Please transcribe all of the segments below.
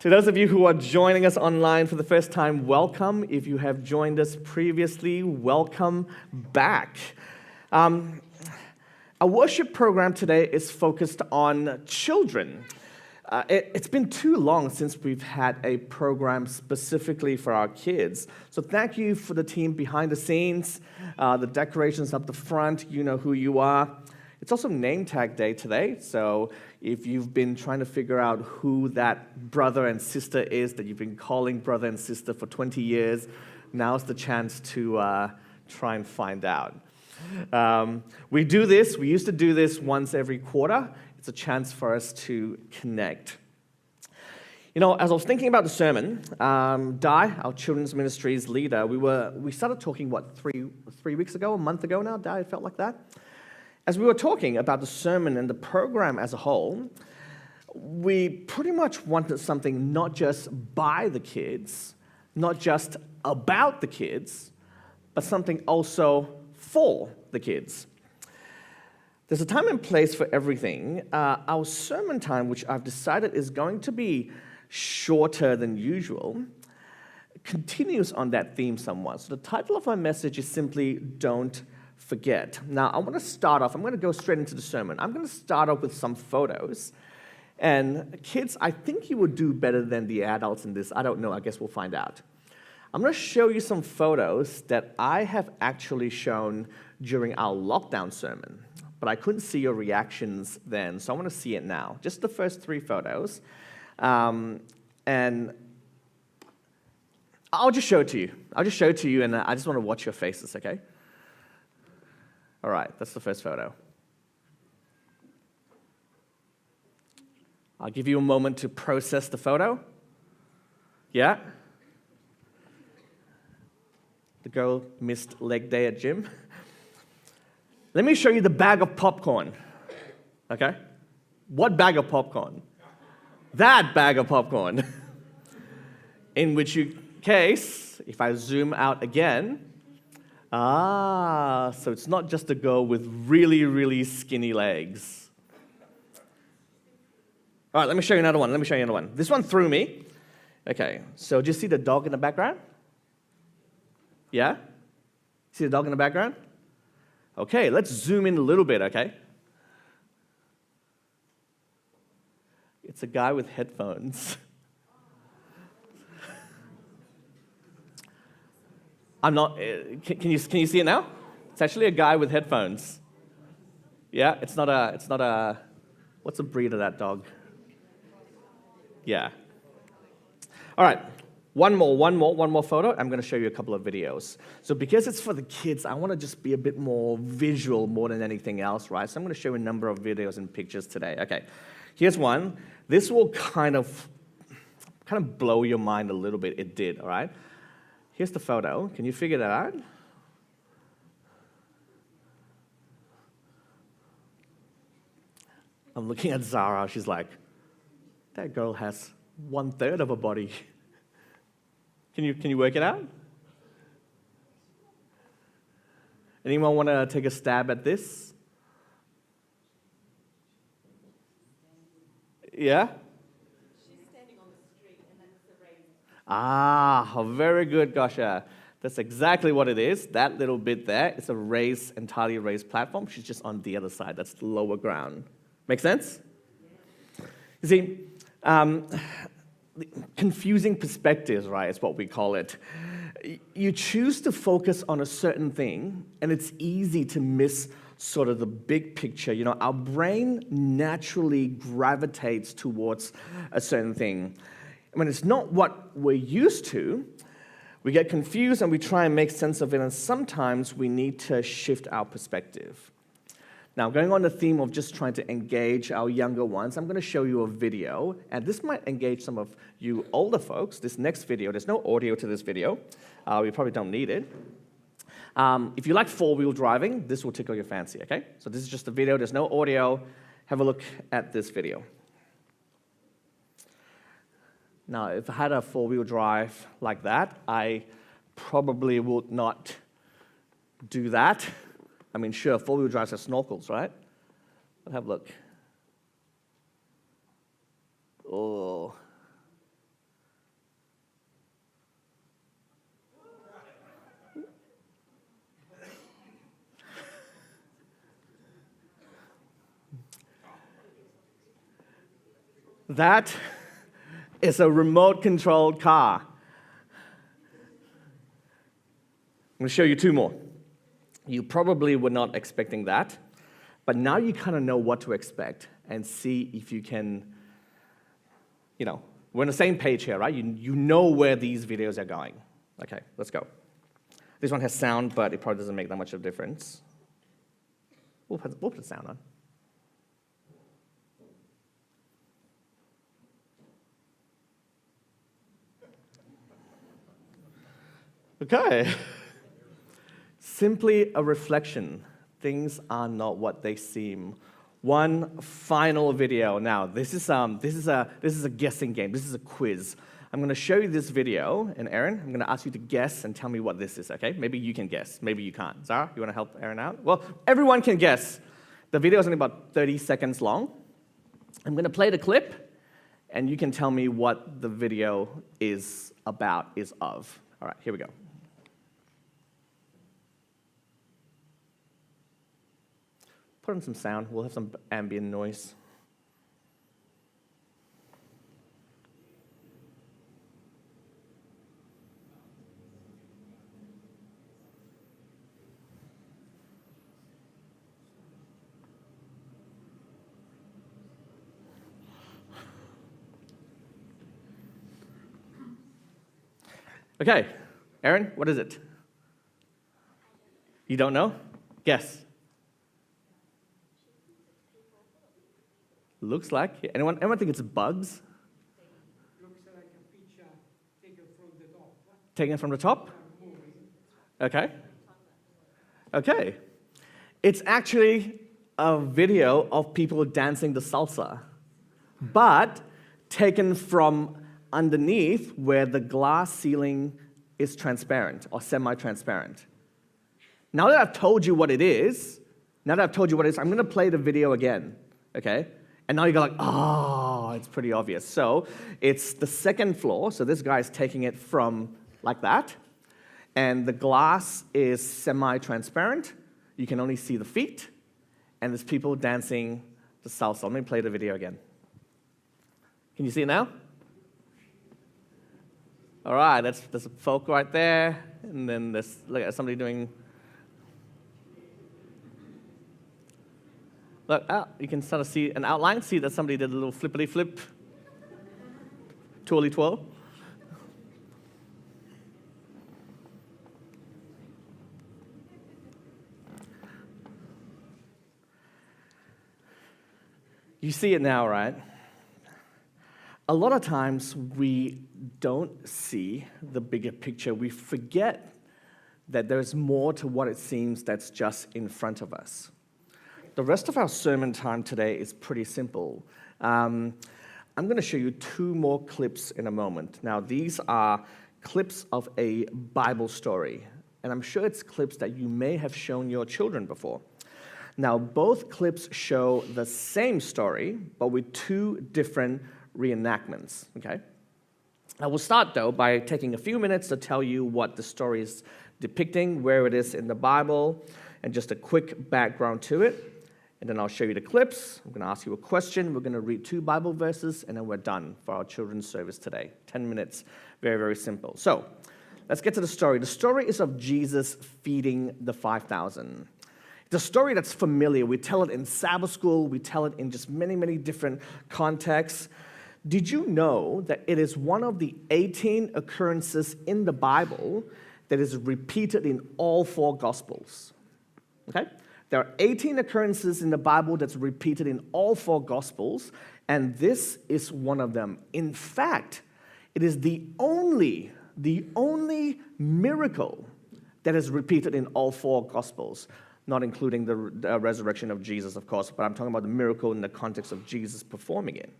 To those of you who are joining us online for the first time, welcome. If you have joined us previously, welcome back. Our worship program today is focused on children. It's been too long since we've had a program specifically for our kids. So thank you for the team behind the scenes, the decorations up the front, you know who you are. It's also name tag day today, so if you've been trying to figure out who that brother and sister is that you've been calling brother and sister for 20 years, now's the chance to try and find out. We used to do this once every quarter. It's a chance for us to connect. You know, as I was thinking about the sermon, Di, our children's ministries leader, we started talking, three weeks ago, a month ago now, Di, it felt like that. As we were talking about the sermon and the program as a whole, we pretty much wanted something not just by the kids, not just about the kids, but something also for the kids. There's a time and place for everything. Our sermon time, which I've decided is going to be shorter than usual, continues on that theme somewhat. So the title of my message is simply Don't Forget. Now, I'm going to go straight into the sermon. I'm going to start off with some photos. And kids, I think you will do better than the adults in this. I don't know. I guess we'll find out. I'm going to show you some photos that I have actually shown during our lockdown sermon. But I couldn't see your reactions then, so I want to see it now. Just the first 3 photos. And I'll just show it to you. And I just want to watch your faces, okay? All right, that's the first photo. I'll give you a moment to process the photo. Yeah? The girl missed leg day at gym. Let me show you the bag of popcorn. Okay? What bag of popcorn? That bag of popcorn. In which case, if I zoom out again, so it's not just a girl with really, really skinny legs. All right, let me show you another one. This one threw me. Okay, so do you see the dog in the background? Yeah? See the dog in the background? Okay, let's zoom in a little bit, okay? It's a guy with headphones. I'm not, can you see it now? It's actually a guy with headphones. Yeah, it's not a, what's the breed of that dog? Yeah. All right, one more photo. I'm going to show you a couple of videos. So because it's for the kids, I want to just be a bit more visual more than anything else, right? So I'm going to show you a number of videos and pictures today. Okay, here's one. This will kind of blow your mind a little bit. It did, all right? Here's the photo. Can you figure that out? I'm looking at Zara. She's like, that girl has 1/3 of a body. Can you work it out? Anyone want to take a stab at this? Yeah? Very good, Gosha. That's exactly what it is. That little bit there, it's a entirely raised platform. She's just on the other side. That's the lower ground. Make sense? You see, confusing perspectives, right, is what we call it. You choose to focus on a certain thing, and it's easy to miss sort of the big picture. You know, our brain naturally gravitates towards a certain thing. When it's not what we're used to, we get confused and we try and make sense of it, and sometimes we need to shift our perspective. Now, going on the theme of just trying to engage our younger ones, I'm going to show you a video, and this might engage some of you older folks. This next video, there's no audio to this video. We probably don't need it. If you like 4-wheel driving, this will tickle your fancy, okay? So this is just a video. There's no audio. Have a look at this video. Now, if I had a 4-wheel drive like that, I probably would not do that. I mean, sure, 4-wheel drives have snorkels, right? But have a look. Oh. That is a remote-controlled car. I'm going to show you two more. You probably were not expecting that, but now you kind of know what to expect and see if you can, we're on the same page here, right? You know where these videos are going. Okay, let's go. This one has sound, but it probably doesn't make that much of a difference. We'll put the sound on. Okay. Simply a reflection. Things are not what they seem. One final video. Now, this is a guessing game. This is a quiz. I'm going to show you this video, and Aaron, I'm going to ask you to guess and tell me what this is, okay? Maybe you can guess. Maybe you can't. Zara, you want to help Aaron out? Well, everyone can guess. The video is only about 30 seconds long. I'm going to play the clip, and you can tell me what the video is about, is of. All right, here we go. Put on some sound. We'll have some ambient noise. Okay, Aaron, what is it? You don't know? Guess. Looks like. Anyone think it's bugs? Looks like a picture taken from the top. Taken from the top? Okay. Okay. It's actually a video of people dancing the salsa, but taken from underneath where the glass ceiling is transparent or semi-transparent. Now that I've told you what it is, I'm going to play the video again, okay? And now you go like, oh, it's pretty obvious. So it's the second floor. So this guy is taking it from like that. And the glass is semi-transparent. You can only see the feet. And there's people dancing the salsa. Let me play the video again. Can you see it now? All right, there's a folk right there. And then there's somebody doing... Look, you can sort of see an outline. See that somebody did a little flippity-flip, twirly-twirl. You see it now, right? A lot of times we don't see the bigger picture. We forget that there's more to what it seems that's just in front of us. The rest of our sermon time today is pretty simple. I'm going to show you two more clips in a moment. Now, these are clips of a Bible story, and I'm sure it's clips that you may have shown your children before. Now, both clips show the same story, but with two different reenactments, okay? I will start, though, by taking a few minutes to tell you what the story is depicting, where it is in the Bible, and just a quick background to it. And then I'll show you the clips. I'm going to ask you a question. We're going to read 2 Bible verses, and then we're done for our children's service today. 10 minutes. Very, very simple. So let's get to the story. The story is of Jesus feeding the 5,000. It's a story that's familiar. We tell it in Sabbath school. We tell it in just many, many different contexts. Did you know that it is one of the 18 occurrences in the Bible that is repeated in all 4 Gospels? Okay? There are 18 occurrences in the Bible that's repeated in all 4 Gospels, and this is one of them. In fact, it is the only miracle that is repeated in all 4 Gospels, not including the resurrection of Jesus, of course, but I'm talking about the miracle in the context of Jesus performing it.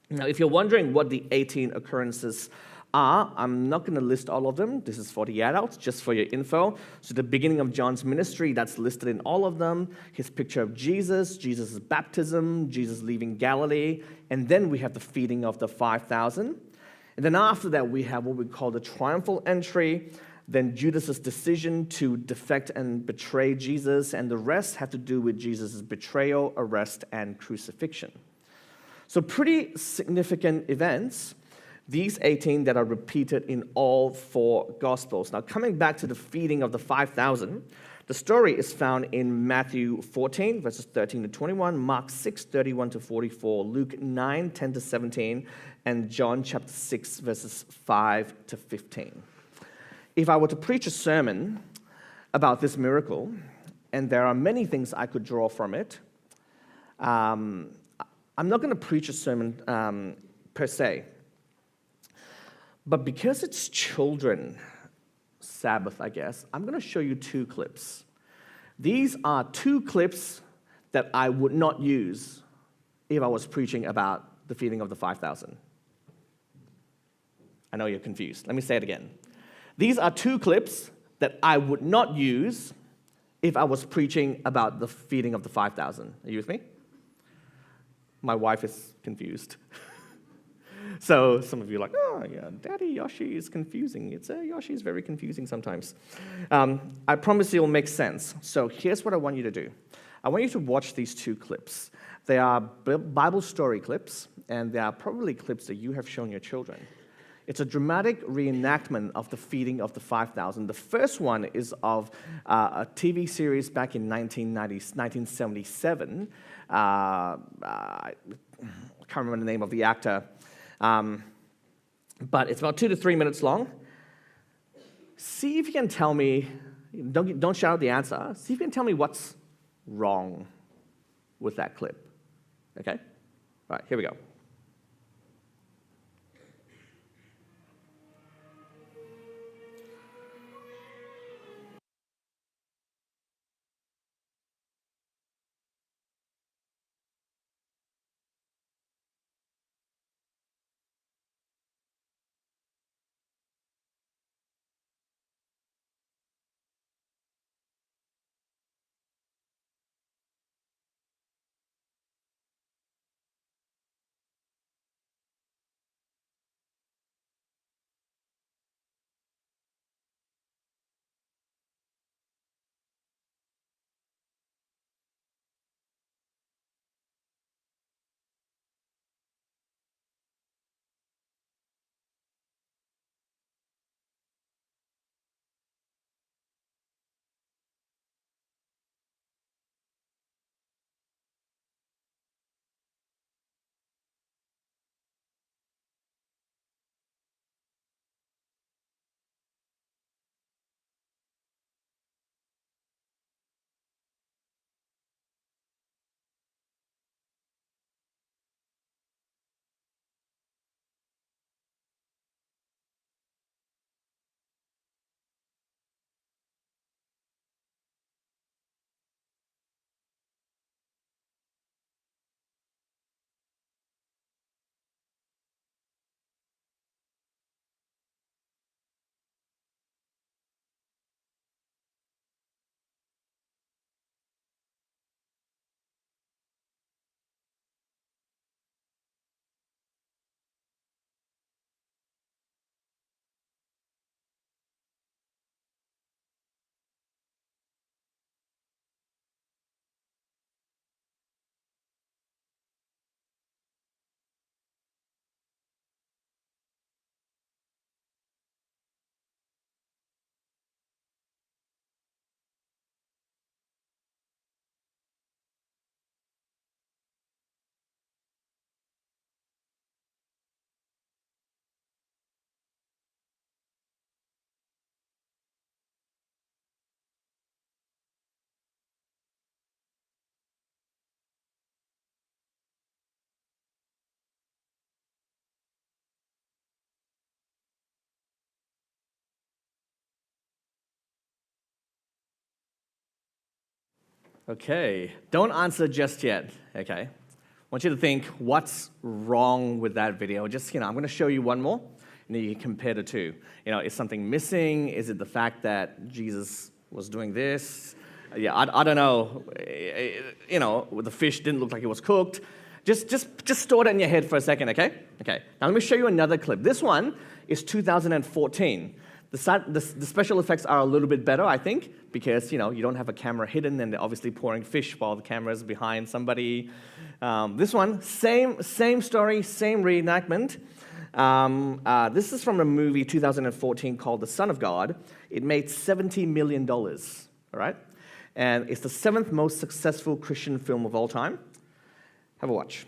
Now, if you're wondering what the 18 occurrences are, I'm not going to list all of them. This is for the adults, just for your info. So the beginning of John's ministry, that's listed in all of them. His picture of Jesus, Jesus' baptism, Jesus leaving Galilee, and then we have the feeding of the 5,000. And then after that, we have what we call the triumphal entry, then Judas' decision to defect and betray Jesus, and the rest have to do with Jesus' betrayal, arrest, and crucifixion. So pretty significant events, these 18 that are repeated in all four Gospels. Now, coming back to the feeding of the 5,000, the story is found in Matthew 14, verses 13 to 21, Mark 6, 31 to 44, Luke 9, 10 to 17, and John chapter 6, verses 5 to 15. If I were to preach a sermon about this miracle, and there are many things I could draw from it, I'm not going to preach a sermon per se, but because it's children Sabbath, I guess, I'm going to show you two clips. These are two clips that I would not use if I was preaching about the feeding of the 5,000. I know you're confused. Let me say it again. These are two clips that I would not use if I was preaching about the feeding of the 5,000. Are you with me? My wife is confused. So some of you are like, oh, yeah, Daddy, Yoshi is confusing. Yoshi is very confusing sometimes. I promise it will make sense. So here's what I want you to do. I want you to watch these two clips. They are Bible story clips, and they are probably clips that you have shown your children. It's a dramatic reenactment of the feeding of the 5,000. The first one is of a TV series back in 1977. I can't remember the name of the actor. But it's about 2 to 3 minutes long. See if you can tell me, don't shout out the answer, see if you can tell me what's wrong with that clip. Okay? All right, here we go. Okay, don't answer just yet, okay? I want you to think, what's wrong with that video? Just, I'm going to show you one more, and then you can compare the two. Is something missing? Is it the fact that Jesus was doing this? Yeah, I don't know. The fish didn't look like it was cooked. Just store that in your head for a second, okay? Okay, now let me show you another clip. This one is 2014. The special effects are a little bit better, I think, because, you don't have a camera hidden and they're obviously pouring fish while the camera is behind somebody. This one, same story, same reenactment. This is from a movie 2014 called The Son of God. It made $70 million, all right? And it's the 7th most successful Christian film of all time. Have a watch.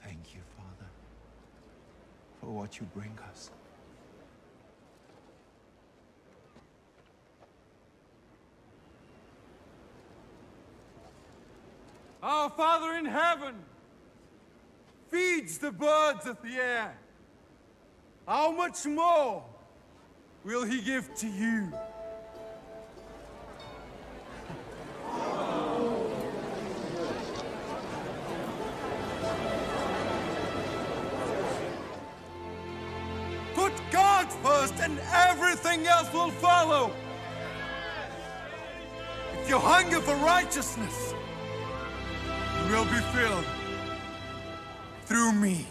Thank you, Father, for what you bring us. Our Father in heaven feeds the birds of the air. How much more will he give to you? Put God first and everything else will follow. If you hunger for righteousness, you will be filled through me.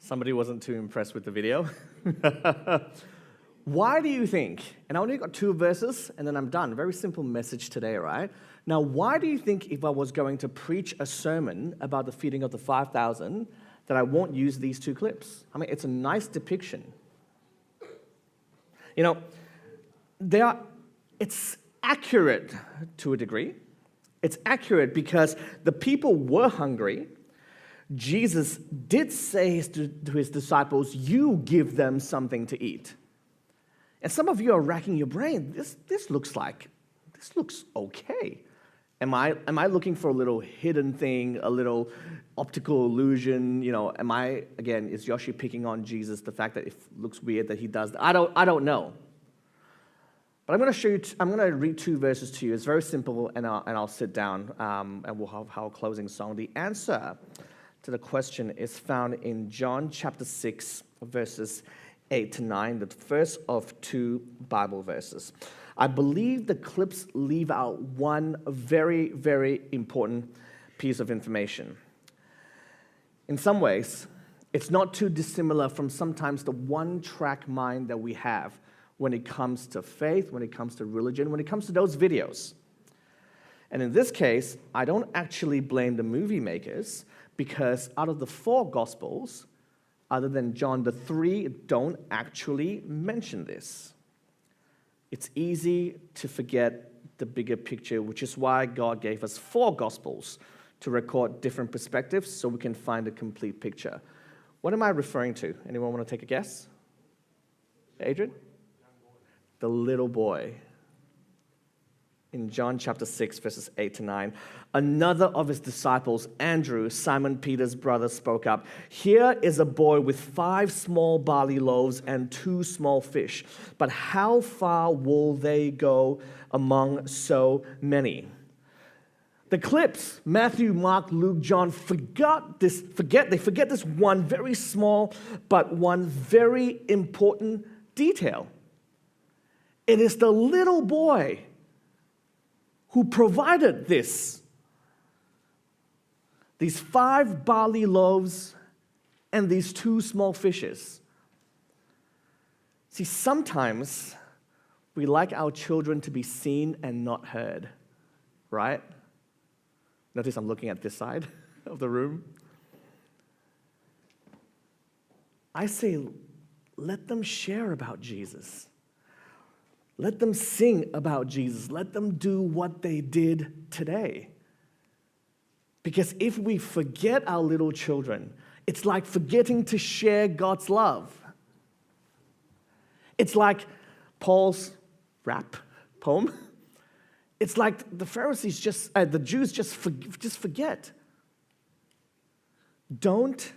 Somebody wasn't too impressed with the video. Why do you think, and I only got 2 verses and then I'm done, very simple message today, right? Now, why do you think if I was going to preach a sermon about the feeding of the 5,000 that I won't use these 2 clips? I mean, it's a nice depiction. It's accurate to a degree. It's accurate because the people were hungry. Jesus did say to his disciples, you give them something to eat. And some of you are racking your brain. This looks okay. Am I looking for a little hidden thing, a little optical illusion? Is Yoshi picking on Jesus, the fact that it looks weird that he does that? I don't know. But I'm going to show you, I'm going to read 2 verses to you. It's very simple, and I'll sit down, and we'll have our closing song. The answer to the question is found in John chapter 6, verses 8 to 9, the first of 2 Bible verses. I believe the clips leave out one very, very important piece of information. In some ways, it's not too dissimilar from sometimes the one-track mind that we have when it comes to faith, when it comes to religion, when it comes to those videos. And in this case, I don't actually blame the movie makers, because out of the 4 Gospels, other than John, the 3 don't actually mention this. It's easy to forget the bigger picture, which is why God gave us 4 Gospels to record different perspectives so we can find a complete picture. What am I referring to? Anyone want to take a guess? Adrian? The little boy. In John chapter 6, verses 8 to 9, another of his disciples, Andrew, Simon Peter's brother, spoke up. Here is a boy with 5 small barley loaves and 2 small fish. But how far will they go among so many? The clips, Matthew, Mark, Luke, John, forget this one very small but one very important detail. It is the little boy who provided this. These 5 barley loaves and these 2 small fishes. See, sometimes we like our children to be seen and not heard, right? Notice I'm looking at this side of the room. I say, let them share about Jesus. Let them sing about Jesus. Let them do what they did today. Because if we forget our little children, it's like forgetting to share God's love. It's like Paul's rap poem. It's like the Pharisees the Jews just forget. Don't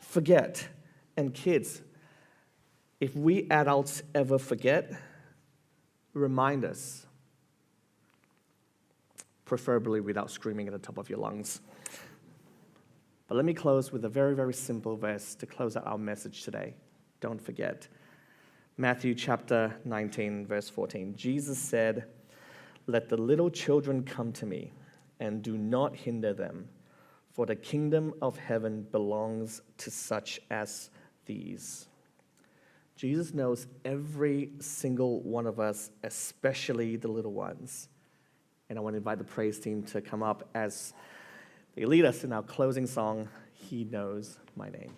forget. And kids, if we adults ever forget, remind us, preferably without screaming at the top of your lungs. But let me close with a very, very simple verse to close out our message today. Don't forget. Matthew chapter 19, verse 14. Jesus said, "Let the little children come to me, and do not hinder them, for the kingdom of heaven belongs to such as these." Jesus knows every single one of us, especially the little ones. And I want to invite the praise team to come up as they lead us in our closing song, "He Knows My Name."